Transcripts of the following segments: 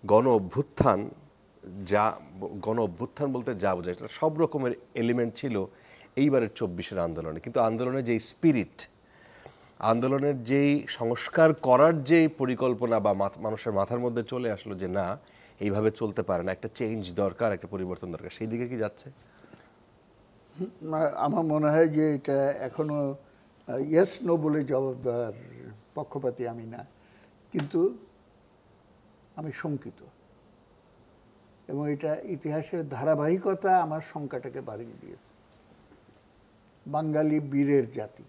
গণ অভ্যুত্থান যা গণ অভ্যুত্থান বলতে যা বোঝায় এটা সব রকমের এলিমেন্ট ছিল এইবারের ২৪-এর আন্দোলনে, কিন্তু আন্দোলনের যেই স্পিরিট, আন্দোলনের যেই সংস্কার করার যেই পরিকল্পনা বা মানুষের মাথার মধ্যে চলে আসলো যে না এইভাবে চলতে পারে না, একটা চেঞ্জ দরকার, একটা পরিবর্তন দরকার, সেই দিকে কি যাচ্ছে? আমার মনে হয় যে এটা এখনো ইয়েস নো বলে জবাব দেওয়ার পক্ষপাতী আমি না, কিন্তু আমি শঙ্কিত, এবং এটা ইতিহাসের ধারাবাহিকতা আমার শঙ্কাটাকে বাড়িয়ে দিয়েছে। বাঙালি বীরের জাতি,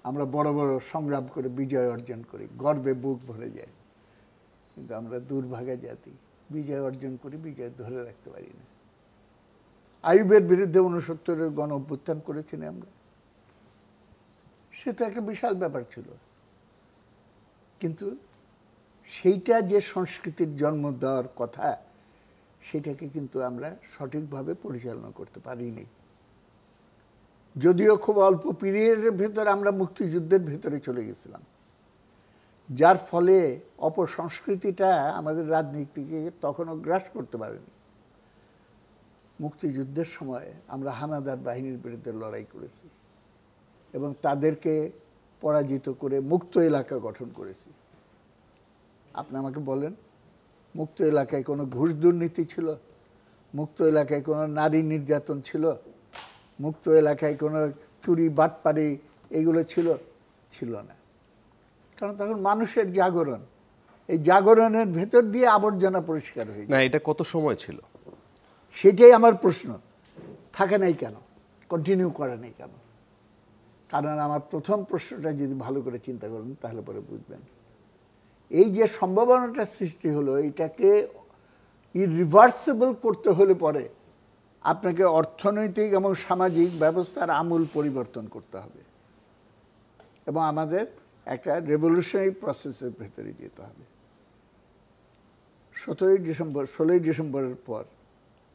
আমরা বড় বড় সংগ্রাম করে বিজয় অর্জন করি, গর্বে বুক ভরে যায়, কিন্তু আমরা দুর্ভাগা জাতি, বিজয় অর্জন করি, বিজয় ধরে রাখতে পারি না। আইয়ুবের বিরুদ্ধে ৬৯-এর গণ অভ্যুত্থান করেছি না আমরা, সে তো একটা বিশাল ব্যাপার ছিল, কিন্তু সেইটা যে সংস্কৃতির জন্ম দেওয়ার কথা সেটাকে কিন্তু আমরা সঠিকভাবে পরিচালনা করতে পারিনি। যদিও খুব অল্প পিরিয়ডের ভেতর আমরা মুক্তিযুদ্ধের ভেতরে চলে গেছিলাম, যার ফলে অপসংস্কৃতিটা আমাদের রাজনীতিকে তখনও গ্রাস করতে পারেনি। মুক্তিযুদ্ধের সময় আমরা হানাদার বাহিনীর বিরুদ্ধে লড়াই করেছি এবং তাদেরকে পরাজিত করে মুক্ত এলাকা গঠন করেছি। আপনি আমাকে বলেন, মুক্ত এলাকায় কোনো ঘুষ দুর্নীতি ছিল? মুক্ত এলাকায় কোনো নারী নির্যাতন ছিল? মুক্ত এলাকায় কোনো চুরি বাটপারি এগুলো ছিল? ছিল না, কারণ তখন মানুষের জাগরণ, এই জাগরণের ভেতর দিয়ে আবর্জনা পরিষ্কার হয়ে যায়। না, এটা কত সময় ছিল সেটাই আমার প্রশ্ন। থাকে নাই কেন, কন্টিনিউ করে নাই কেন? কারণ আমার প্রথম প্রশ্নটা যদি ভালো করে চিন্তা করেন তাহলে পরে বুঝবেন, এই যে সম্ভাবনাটা সৃষ্টি হলো এটাকে ইরিভার্সিবল করতে হলে পরে আপনাকে অর্থনৈতিক এবং সামাজিক ব্যবস্থার আমূল পরিবর্তন করতে হবে এবং আমাদের একটা রেভলিউশনারি প্রসেসের ভেতরে যেতে হবে। 16ই ডিসেম্বরের পর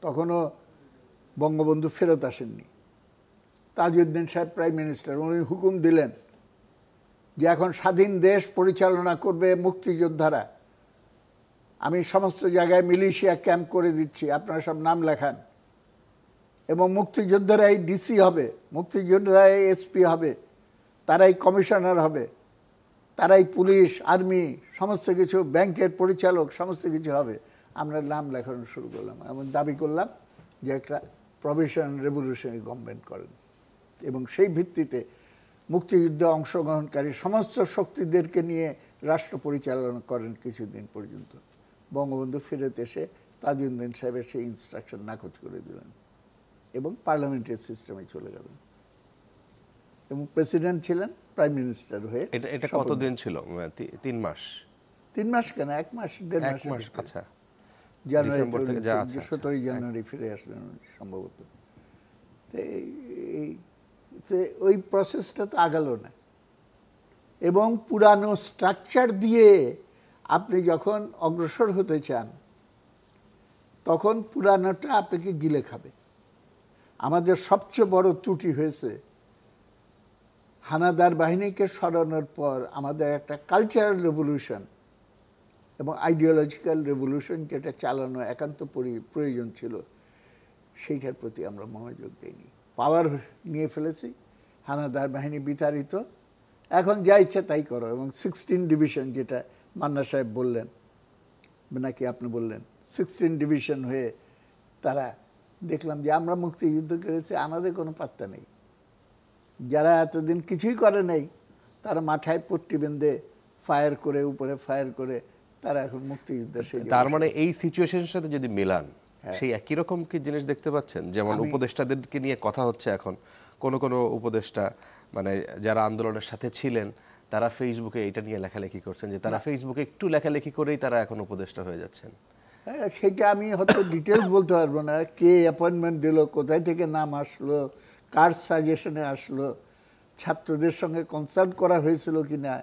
তখনও বঙ্গবন্ধু ফেরত আসেননি। তাজউদ্দিন সাহেব প্রাইম মিনিস্টার, উনি হুকুম দিলেন যে এখন স্বাধীন দেশ পরিচালনা করবে মুক্তিযোদ্ধারা, আমি সমস্ত জায়গায় মিলিশিয়া ক্যাম্প করে দিচ্ছি, আপনারা সব নাম লেখান, এবং মুক্তিযোদ্ধারাই ডিসি হবে, মুক্তিযোদ্ধারাই এসপি হবে, তারাই কমিশনার হবে, তারাই পুলিশ আর্মি সমস্ত কিছু, ব্যাংকের পরিচালক সমস্ত কিছু হবে। আমরা নাম লেখানো শুরু করলাম, এমন দাবি করলাম যে একটা প্রভিশনাল রেভলিউশনারি গভর্নমেন্ট করেন, এবং সেই ভিত্তিতে মুক্তিযুদ্ধে অংশগ্রহণকারী সমস্ত শক্তিদেরকে নিয়ে রাষ্ট্র পরিচালনা করেন কিছুদিন পর্যন্ত। বঙ্গবন্ধু ফেরত এসে তাজউদ্দিন সাহেবের সেই ইনস্ট্রাকশন নাকচ করে দিলেন এবং পার্লামেন্টারি সিস্টেমে চলে গেলেন, এবং প্রেসিডেন্ট ছিলেন প্রাইম মিনিস্টার হয়ে। এটা কতদিন ছিল? 3 মাস? 3 মাস কেন, 1 মাস, 1.5 মাস। আচ্ছা, জানুয়ারি 17ই জানুয়ারি ফিরে আসলেন সম্ভবত। তো ওই প্রসেসটা তো আগালো না, এবং পুরানো স্ট্রাকচার দিয়ে আপনি যখন অগ্রসর হতে চান তখন পুরানোটা আপনাকে গিলে খাবে। আমাদের সবচেয়ে বড় ত্রুটি হয়েছে হানাদার বাহিনীকে সরানোর পর আমাদের একটা কালচারাল রেভলিউশন এবং আইডিওলজিক্যাল রেভলিউশন যেটা চালানো একান্ত প্রয়োজন ছিল, সেইটার প্রতি আমরা মনোযোগ দিইনি। পাওয়ার নিয়ে ফেলেছি, হানাদার বাহিনী বিতাড়িত, এখন যা ইচ্ছা তাই করো। এবং 16 ডিভিশন, যেটা মান্না সাহেব বললেন নাকি আপনি বললেন, 16 ডিভিশন হয়ে তারা, দেখলাম যে আমরা মুক্তিযুদ্ধ করেছি, আমাদের কোনো পাত্তা নেই। যারা এতদিন কিছুই করে নাই তারা মাথায় পট্টি বেঁধে ফায়ার করে, উপরে ফায়ার করে, তারা এখন মুক্তিযুদ্ধের সেই। তার মানে এই সিচুয়েশনের সাথে যদি মিলান, সেই একই রকম কি জিনিস দেখতে পাচ্ছেন? যেমন উপদেষ্টাদেরকে নিয়ে কথা হচ্ছে এখন, কোন উপদেষ্টা মানে যারা আন্দোলনের সাথে ছিলেন তারা ফেসবুকে এটা নিয়ে লেখালেখি করছেন যে তারা ফেসবুকে একটু লেখালেখি করেই তারা এখন উপদেষ্টা হয়ে যাচ্ছেন। হ্যাঁ, সেটা আমি হয়তো ডিটেলস বলতে পারবো না, কে অ্যাপয়েন্টমেন্ট দিল, কোথায় থেকে নাম আসলো, কার সাজেশনে আসলো, ছাত্রদের সঙ্গে কনসাল্ট করা হয়েছিল কিনা,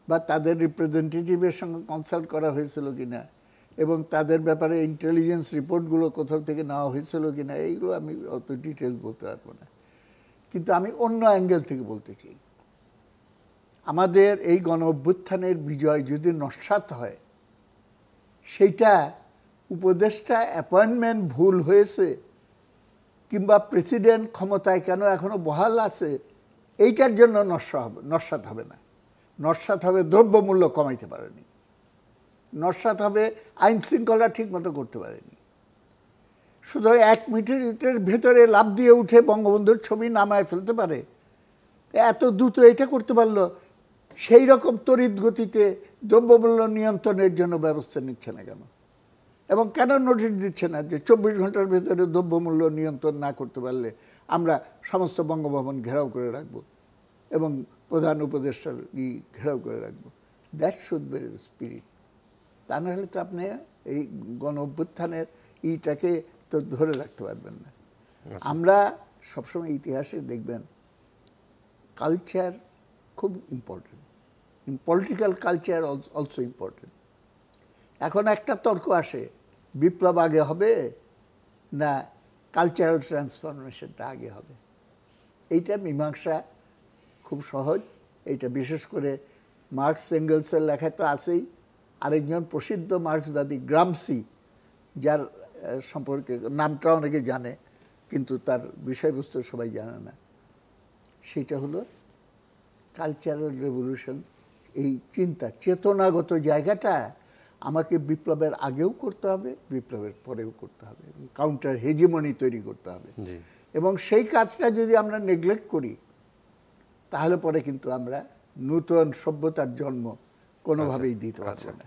বা তাদের রিপ্রেজেন্টেটিভের সঙ্গে কনসাল্ট করা হয়েছিল কিনা, এবং তাদের ব্যাপারে ইন্টেলিজেন্স রিপোর্টগুলো কোথাও থেকে নেওয়া হয়েছিল কিনা, এইগুলো আমি অত ডিটেলস বলতে পারবো না। কিন্তু আমি অন্য অ্যাঙ্গেল থেকে বলতে চাই, আমাদের এই গণ অভ্যুত্থানের বিজয় যদি নস্যাৎ হয়, সেইটা উপদেষ্টা অ্যাপয়েন্টমেন্ট ভুল হয়েছে কিংবা প্রেসিডেন্ট ক্ষমতায় কেন এখনো বহাল আছে, এইটার জন্য নস্যাৎ হবে না। নস্যাৎ হবে দ্রব্যমূল্য কমাইতে পারেনি, নস্যাৎ হবে আইন শৃঙ্খলা ঠিক মতো করতে পারেনি। সুতরাং 1 মিনিটের ভেতরে লাফ দিয়ে উঠে বঙ্গবন্ধুর ছবি নামায় ফেলতে পারে, এত দ্রুত এটা করতে পারলো, সেই রকম তড়িৎ গতিতে দ্রব্যমূল্য নিয়ন্ত্রণের জন্য ব্যবস্থা নিচ্ছে না কেন? এবং কেন নোটিশ দিচ্ছে না যে 24 ঘন্টার ভেতরে দ্রব্যমূল্য নিয়ন্ত্রণ না করতে পারলে আমরা সমস্ত বঙ্গভবন ঘেরাও করে রাখব এবং প্রধান উপদেষ্টার ঘেরাও করে রাখব? That should be the spirit. তা না হলে তো আপনি এই গণ অভ্যুত্থানের ইটাকে তো ধরে রাখতে পারবেন না। আমরা সবসময় ইতিহাসে দেখবেন কালচার খুব important, political culture also important. এখন একটা তর্ক আসে, বিপ্লব আগে হবে না কালচারাল ট্রান্সফরমেশনটা আগে হবে? এইটা মীমাংসা খুব সহজ। এইটা বিশেষ করে মার্কস এঙ্গেলসের লেখায় তো আছেই। আরেকজন প্রসিদ্ধ মার্ক্সবাদী গ্রামসি, যার সম্পর্কে নামটা অনেকে জানে কিন্তু তার বিষয়বস্তু সবাই জানে না, সেটা হলো কালচারাল রেভলিউশন। এই চিন্তা চেতনাগত জায়গাটা আমাকে বিপ্লবের আগেও করতে হবে, বিপ্লবের পরেও করতে হবে, কাউন্টার হেজিমনি তৈরি করতে হবে। এবং সেই কাজটা যদি আমরা নেগলেক্ট করি তাহলে পরে কিন্তু আমরা নূতন সভ্যতার জন্ম কোনোভাবেই দিতে পারবো না।